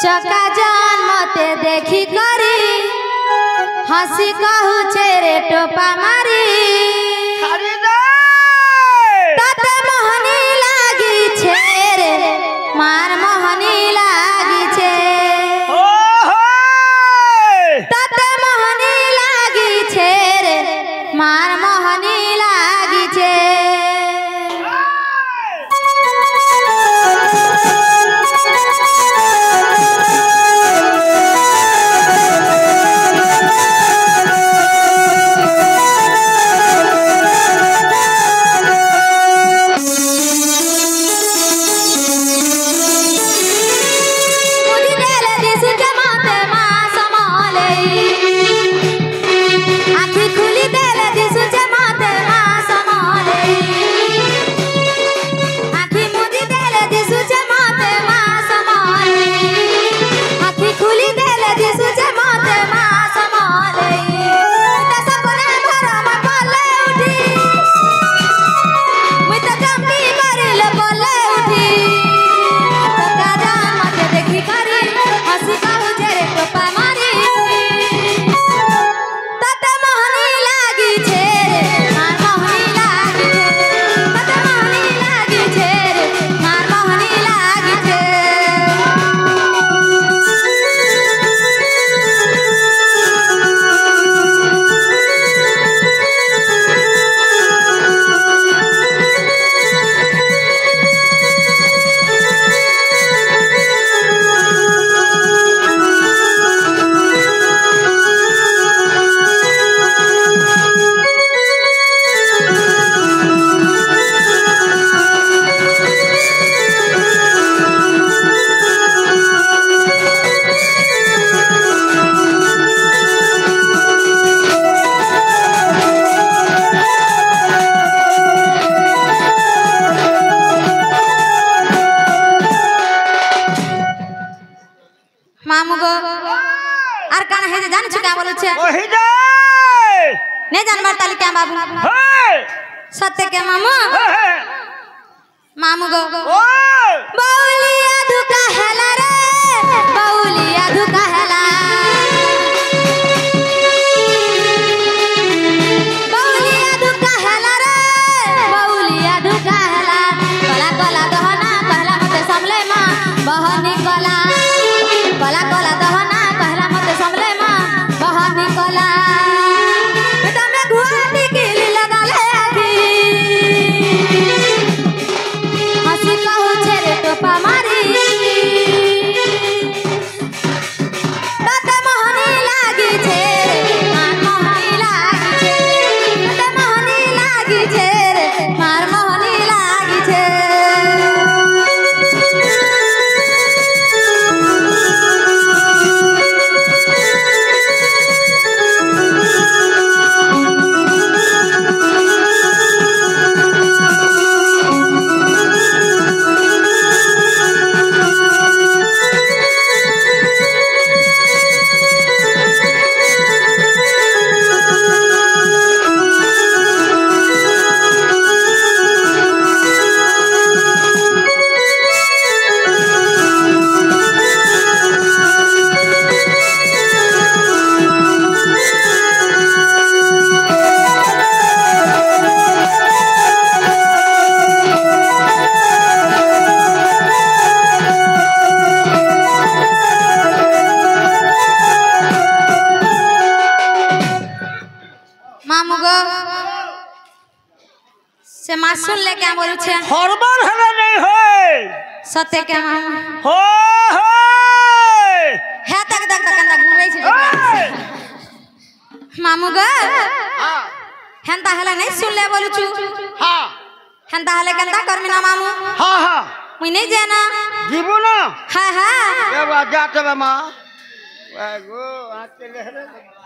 चका जान मते देखी करी हसी कहू रे टोपा मारी तते मोहनी लागी छे रे मार मोहनी लागी छे तते मोहनी लागी छे रे मार मोहनी लागी छे नहीं जानवर ताली क्या बाबू सत्य क्या मामू मामू गो बौलिया धुका हेला रे बौलिया धुका हेला बौलिया धुका हेला रे बौलिया धुका हेला कला कला दहना कहला मते समले मां बहनी कला कला कला दहना कहला मते समले मां बहनी कला से मासूल ले क्या बोलू छे हरबार हला नहीं है सत्य क्या मामू हो है तक तक तक अंदर घूम रही छे मामू ग हां हेंता हला नहीं सुन ले बोलू छु हां हेंता हले कंदा करमी ना मामू हां हां मुई नहीं जाना जीवो ना हां हां ए बा जाते बा मां गो आते ले